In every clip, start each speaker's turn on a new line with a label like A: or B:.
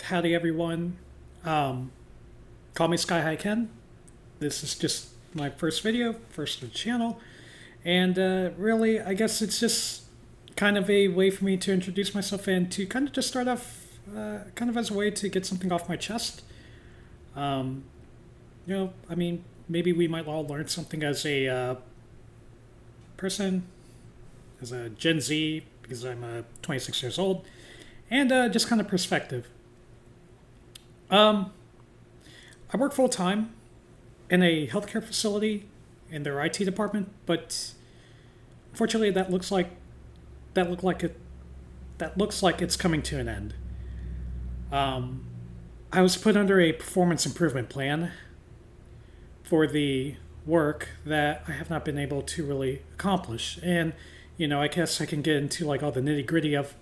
A: howdy everyone. Um, Call me Sky High Ken. This is just my first video, first to the channel, and really, I guess it's just kind of a way for me to introduce myself and to kind of just start off, kind of as a way to get something off my chest. Um, I mean, maybe we might all learn something as a person, as a Gen Z, because I'm 26 years old, and just kind of perspective. Um, I work full time in a healthcare facility in their IT department, but unfortunately, that look like it that looks like it's coming to an end. Um, I was put under a performance improvement plan for the work that I have not been able to really accomplish, and I guess I can get into like all the nitty gritty of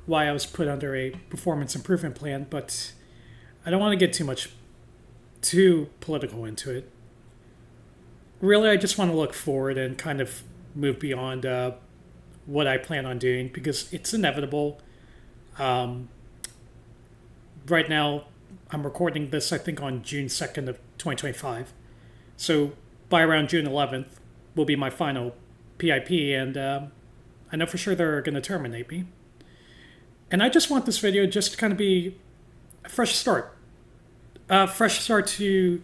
A: why I was put under a performance improvement plan, but I don't want to get too political into it. Really, I just want to look forward and kind of move beyond what I plan on doing because it's inevitable. Um, right now, I'm recording this, I think, on June 2nd of 2025. So by around June 11th will be my final PIP, and I know for sure they're going to terminate me. And I just want this video just to kind of be a fresh start. A fresh start to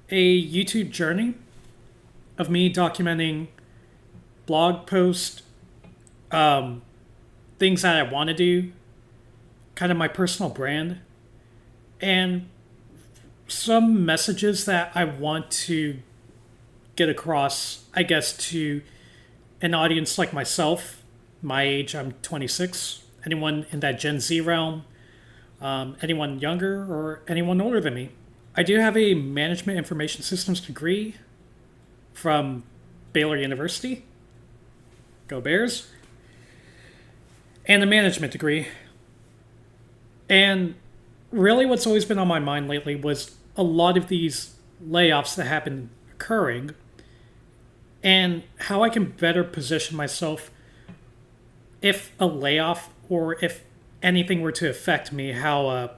A: a YouTube journey of me documenting blog posts, things that I want to do, kind of my personal brand, and some messages that I want to get across, I guess, to an audience like myself. My age, I'm 26. Anyone in that Gen Z realm, anyone younger, or anyone older than me. I do have a management information systems degree from Baylor University. Go Bears. And a management degree. And really what's always been on my mind lately was a lot of these layoffs that have been occurring and how I can better position myself if a layoff or if anything were to affect me, how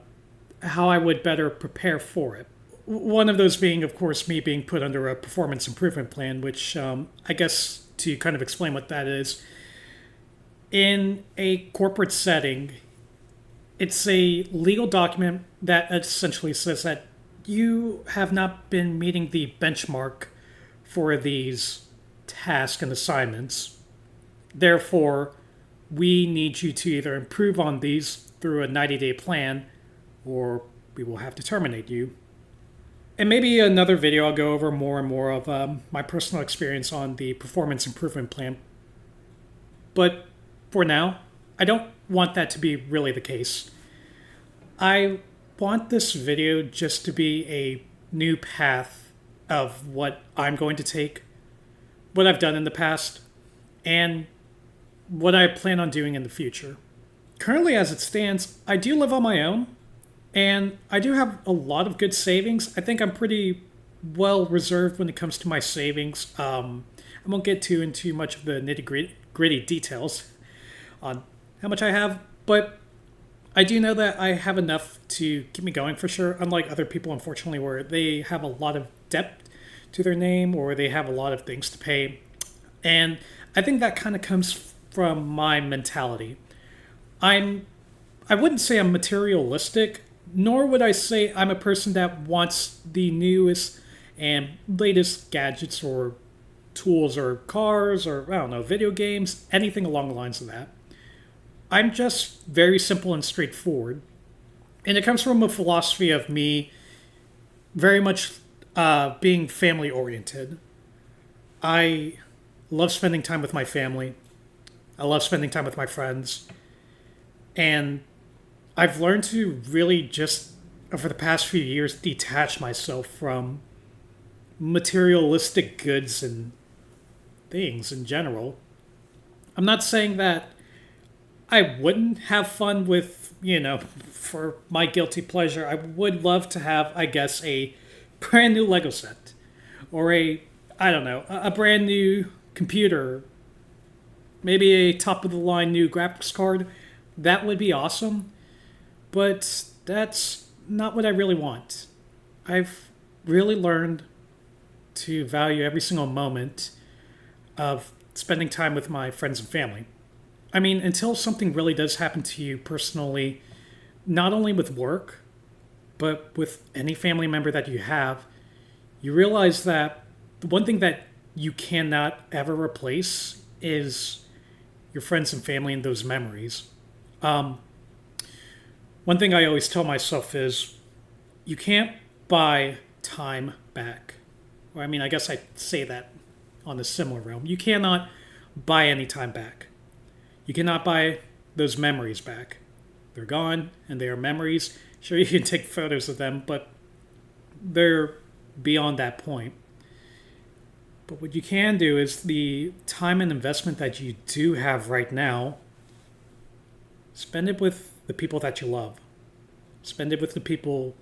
A: I would better prepare for it. One of those being, of course, me being put under a performance improvement plan, which I guess to kind of explain what that is, in a corporate setting, it's a legal document that essentially says that you have not been meeting the benchmark for these tasks and assignments. Therefore, we need you to either improve on these through a 90-day plan or we will have to terminate you. And maybe another video I'll go over more and more of my personal experience on the performance improvement plan. But for now, I don't want that to be really the case. I want this video just to be a new path of what I'm going to take, what I've done in the past, and what I plan on doing in the future. Currently, as it stands, I do live on my own, and I do have a lot of good savings. I think I'm pretty well reserved when it comes to my savings. I won't get too into much of the nitty-gritty details on how much I have, but I do know that I have enough to keep me going for sure, unlike other people, unfortunately, where they have a lot of debt to their name or they have a lot of things to pay. And I think that kind of comes from my mentality. I wouldn't say I'm materialistic, nor would I say I'm a person that wants the newest and latest gadgets or tools or cars or, I don't know, video games, anything along the lines of that. I'm just very simple and straightforward. And it comes from a philosophy of me very much being family oriented. I love spending time with my family. I love spending time with my friends. And I've learned to really just, over the past few years, detach myself from materialistic goods and things in general. I'm not saying that I wouldn't have fun with, for my guilty pleasure. I would love to have, I guess, a brand new Lego set. Or I don't know, a brand new computer, maybe a top of the line new graphics card. That would be awesome. But that's not what I really want. I've really learned to value every single moment of spending time with my friends and family. I mean, until something really does happen to you personally, not only with work, but with any family member that you have, you realize that the one thing that you cannot ever replace is your friends and family and those memories. Um, One thing I always tell myself is you can't buy time back. Or, I mean, I guess I say that on a similar realm. You cannot buy any time back. You cannot buy those memories back. They're gone, and they are memories. Sure, you can take photos of them, but they're beyond that point. But what you can do is the time and investment that you do have right now, spend it with the people that you love. Spend it with the people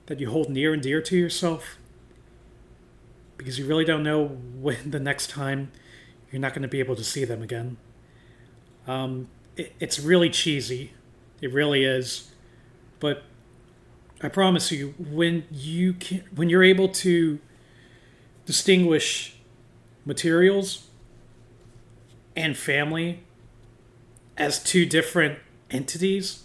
A: that you hold near and dear to yourself. Because you really don't know when the next time you're not going to be able to see them again. It's really cheesy. It really is. But I promise you, when you're able to distinguish materials and family as two different entities,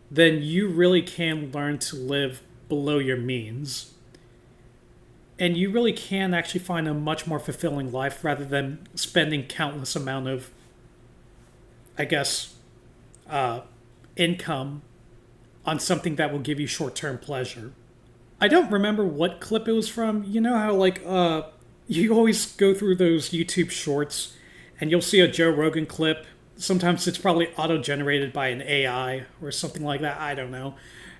A: then you really can learn to live below your means. And you really can actually find a much more fulfilling life rather than spending countless amount of, I guess, income on something that will give you short-term pleasure. I don't remember what clip it was from. You know how, like, you always go through those YouTube shorts and you'll see a Joe Rogan clip. Sometimes it's probably auto-generated by an AI or something like that. I don't know.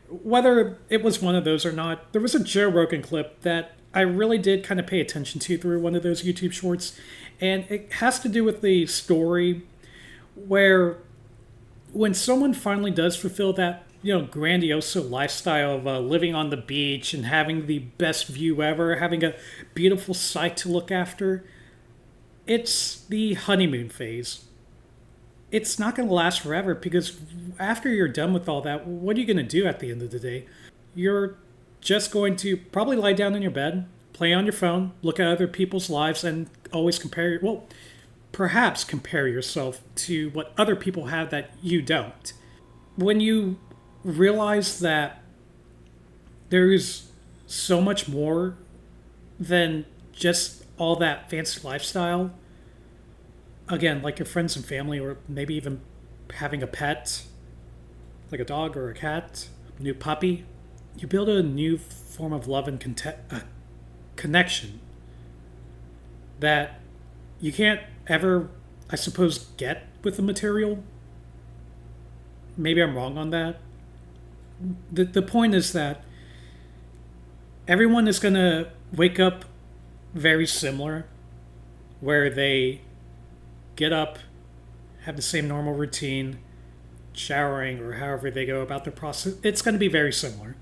A: Whether it was one of those or not, there was a Joe Rogan clip that I really did kind of pay attention to through one of those YouTube shorts. And it has to do with the story where when someone finally does fulfill that, grandiose lifestyle of living on the beach and having the best view ever, having a beautiful sight to look after, it's the honeymoon phase. It's not going to last forever because after you're done with all that, what are you going to do at the end of the day? You're just going to probably lie down in your bed, play on your phone, look at other people's lives, and always perhaps compare yourself to what other people have that you don't. When you realize that there's so much more than just all that fancy lifestyle, again, like your friends and family, or maybe even having a pet, like a dog or a cat, a new puppy, you build a new form of love and connection that you can't ever, I suppose, get with the material. Maybe I'm wrong on that. The point is that everyone is going to wake up very similar, where they get up, have the same normal routine, showering, or however they go about their process. It's going to be very similar.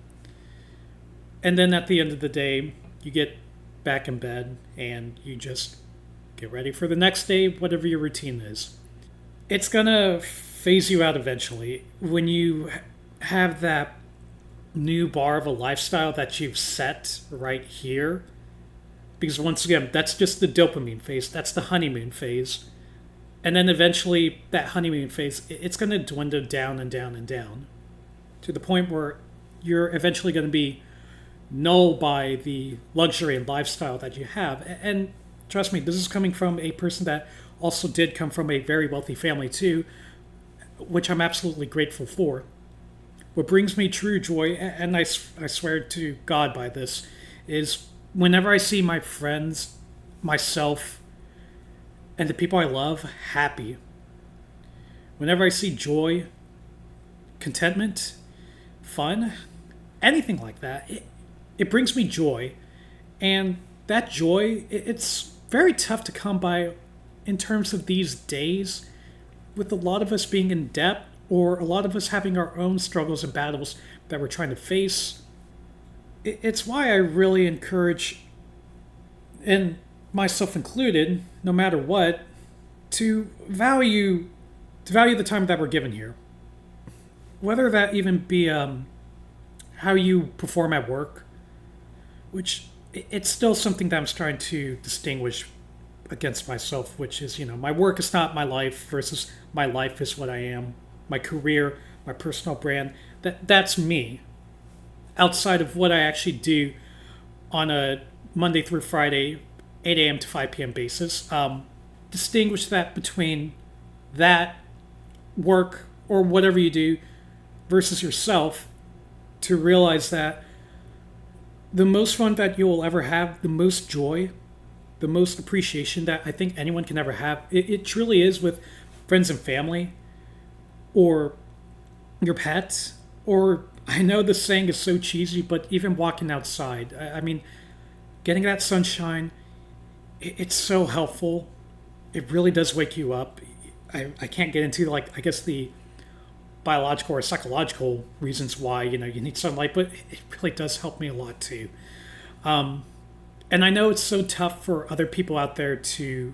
A: And then at the end of the day, you get back in bed and you just get ready for the next day, whatever your routine is. It's going to phase you out eventually. When you have that new bar of a lifestyle that you've set right here, because once again, that's just the dopamine phase, that's the honeymoon phase. And then eventually that honeymoon phase, it's going to dwindle down and down and down to the point where you're eventually going to be null by the luxury and lifestyle that you have. And trust me, this is coming from a person that also did come from a very wealthy family too, which I'm absolutely grateful for. What brings me true joy, and I swear to God by this, is whenever I see my friends, myself, and the people I love happy. Whenever I see joy, contentment, fun, anything like that, it brings me joy. And that joy, it's very tough to come by in terms of these days, with a lot of us being in debt, or a lot of us having our own struggles and battles that we're trying to face. It's why I really encourage, and myself included, no matter what, to value the time that we're given here. Whether that even be how you perform at work, which it's still something that I'm trying to distinguish against myself, which is, my work is not my life versus my life is what I am, my career, my personal brand. That's me. Outside of what I actually do on a Monday through Friday, 8 a.m. to 5 p.m. basis, distinguish that between that work or whatever you do versus yourself, to realize that the most fun that you'll ever have, the most joy, the most appreciation that I think anyone can ever have, it truly is with friends and family, or your pets, or I know this saying is so cheesy, but even walking outside. I mean, getting that sunshine, it's so helpful. It really does wake you up. I can't get into, like, I guess the biological or psychological reasons why you need sunlight, but it really does help me a lot too. And I know it's so tough for other people out there to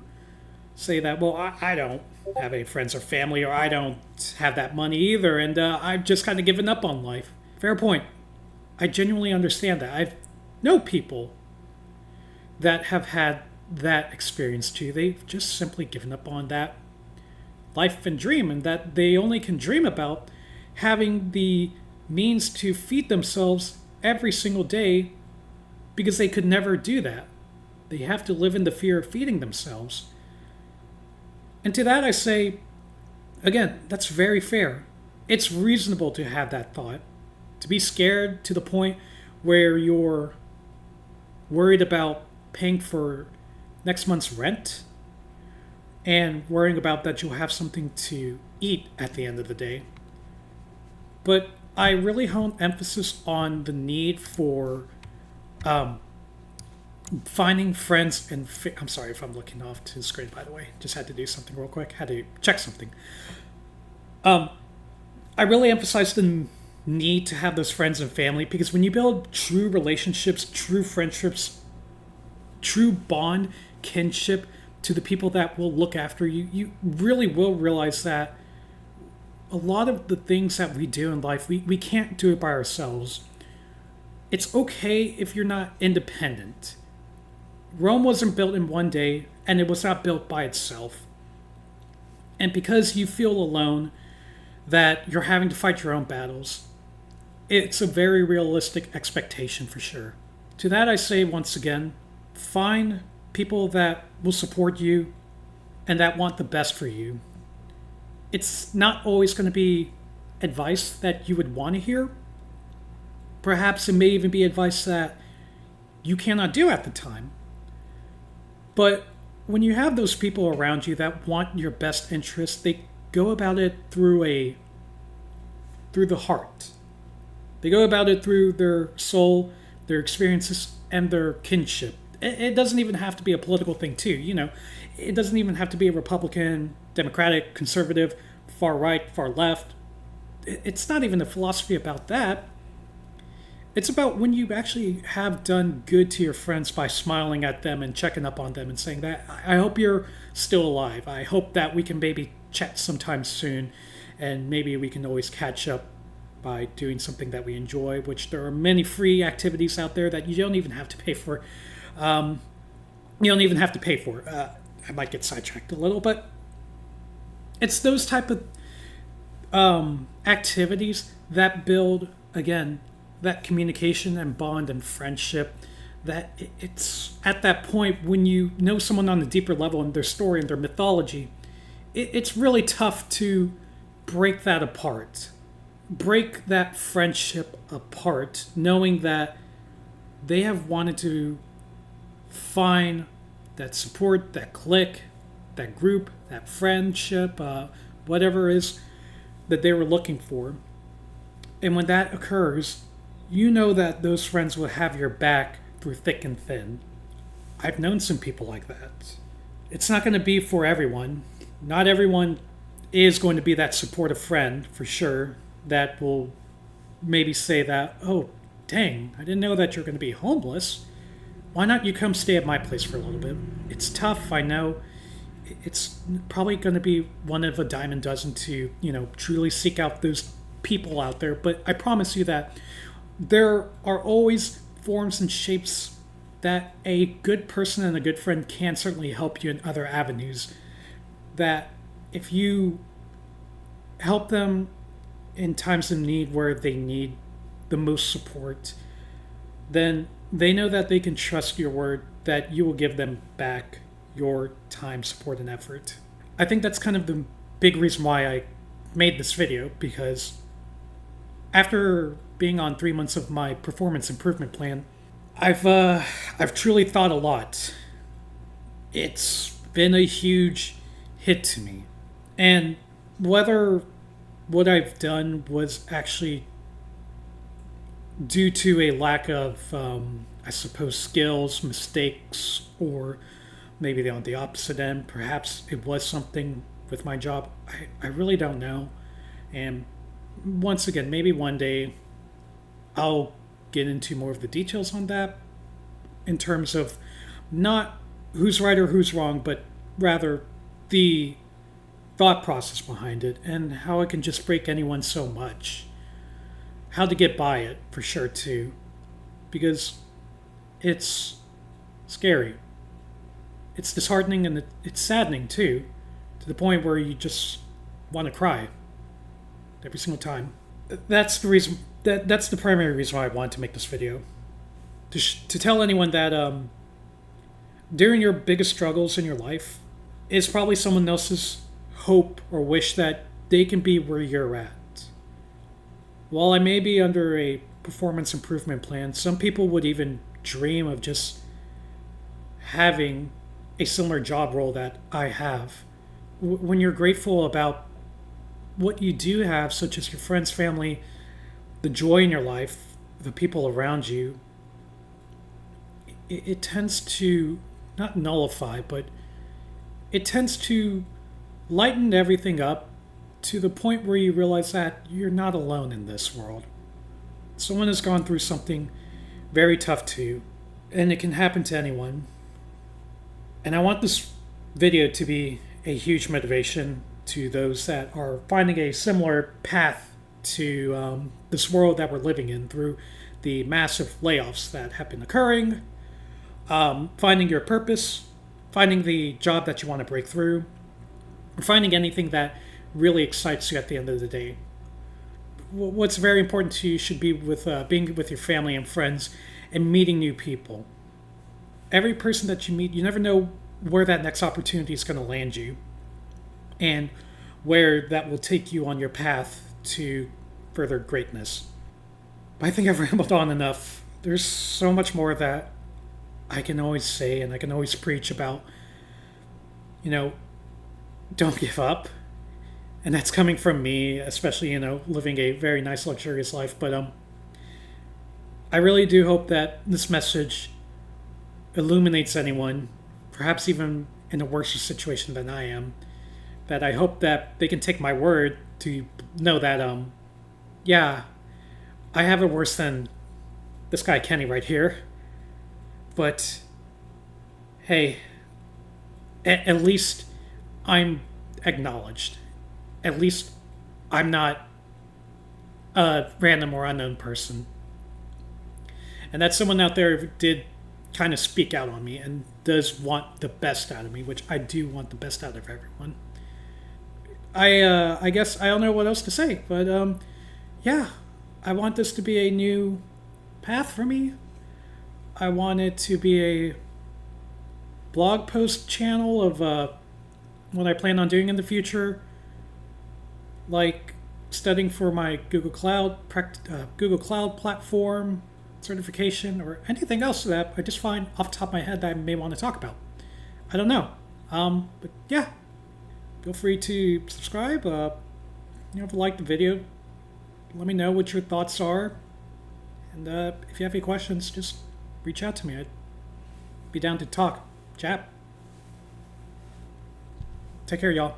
A: say that, well, I don't have any friends or family, or I don't have that money either, and I've just kind of given up on life. Fair point. I genuinely understand that. I've know people that have had that experience too. They've just simply given up on that life and dream, and that they only can dream about having the means to feed themselves every single day, because they could never do that. They have to live in the fear of feeding themselves. And to that I say, again, that's very fair. It's reasonable to have that thought, to be scared to the point where you're worried about paying for next month's rent and worrying about that you'll have something to eat at the end of the day. But I really hone emphasis on the need for finding friends and I'm sorry if I'm looking off to the screen, by the way. Just had to do something real quick. Had to check something. I really emphasize the need to have those friends and family, because when you build true relationships, true friendships, true bond, kinship to the people that will look after you, you really will realize that a lot of the things that we do in life, we can't do it by ourselves. It's okay if you're not independent. Rome wasn't built in one day, and it was not built by itself. And because you feel alone, that you're having to fight your own battles, it's a very realistic expectation for sure. To that I say once again, find people that will support you and that want the best for you. It's not always going to be advice that you would want to hear. Perhaps it may even be advice that you cannot do at the time. But when you have those people around you that want your best interest, they go about it through the heart. They go about it through their soul, their experiences, and their kinship. It doesn't even have to be a political thing too. It doesn't even have to be a Republican, Democratic, conservative, far right, far left. It's not even a philosophy about that. It's about when you actually have done good to your friends by smiling at them and checking up on them and saying that, I hope you're still alive. I hope that we can maybe chat sometime soon, and maybe we can always catch up by doing something that we enjoy, which there are many free activities out there that you don't even have to pay for. I might get sidetracked a little, but it's those type of activities that build, again, that communication and bond and friendship, that it's at that point when you know someone on a deeper level and their story and their mythology, it's really tough to break that apart. Break that friendship apart, knowing that they have wanted to find that support, that clique, that group, that friendship, whatever it is that they were looking for. And when that occurs, you know that those friends will have your back through thick and thin. I've known some people like that. It's not going to be for everyone. Not everyone is going to be that supportive friend, for sure, that will maybe say that, oh, dang, I didn't know that you're going to be homeless. Why not you come stay at my place for a little bit? It's tough, I know. It's probably going to be one of a dime a dozen to, truly seek out those people out there. But I promise you that there are always forms and shapes that a good person and a good friend can certainly help you in other avenues. That if you help them in times of need where they need the most support, then they know that they can trust your word that you will give them back your time, support, and effort. I think that's kind of the big reason why I made this video, because after being on 3 months of my performance improvement plan, I've truly thought a lot. It's been a huge hit to me, and whether what I've done was actually due to a lack of, I suppose, skills, mistakes, or maybe on the opposite end, perhaps it was something with my job. I really don't know. And once again, maybe one day I'll get into more of the details on that in terms of not who's right or who's wrong, but rather the thought process behind it and how it can just break anyone so much. How to get by it, for sure, too. Because it's scary. It's disheartening and it's saddening, too, to the point where you just want to cry every single time. That's the reason. That's the primary reason why I wanted to make this video. To tell anyone that during your biggest struggles in your life is probably someone else's hope or wish that they can be where you're at. While I may be under a performance improvement plan, some people would even dream of just having a similar job role that I have. When you're grateful about what you do have, such as your friends, family, the joy in your life, the people around you, it tends to not nullify, but it tends to lighten everything up to the point where you realize that you're not alone in this world. Someone has gone through something very tough too, and it can happen to anyone. And I want this video to be a huge motivation to those that are finding a similar path to this world that we're living in through the massive layoffs that have been occurring, finding your purpose, finding the job that you want to break through, or finding anything that really excites you at the end of the day. What's very important to you should be with being with your family and friends and meeting new people. Every person that you meet, you never know where that next opportunity is going to land you and where that will take you on your path to further greatness. But I think I've rambled on enough. There's so much more that I can always say and I can always preach about. Don't give up. And that's coming from me, especially, living a very nice, luxurious life. But I really do hope that this message illuminates anyone, perhaps even in a worse situation than I am. That I hope that they can take my word to know that, yeah, I have it worse than this guy Kenny right here. But, hey, at least I'm acknowledged. At least I'm not a random or unknown person. And that someone out there did kind of speak out on me and does want the best out of me, which I do want the best out of everyone. I guess I don't know what else to say, but yeah, I want this to be a new path for me. I want it to be a blog post channel of what I plan on doing in the future, like studying for my Google Cloud platform certification, or anything else that I just find off the top of my head that I may want to talk about. I don't know. But yeah, feel free to subscribe. If you like the video, let me know what your thoughts are. And if you have any questions, just reach out to me. I'd be down to talk. Chat. Take care, y'all.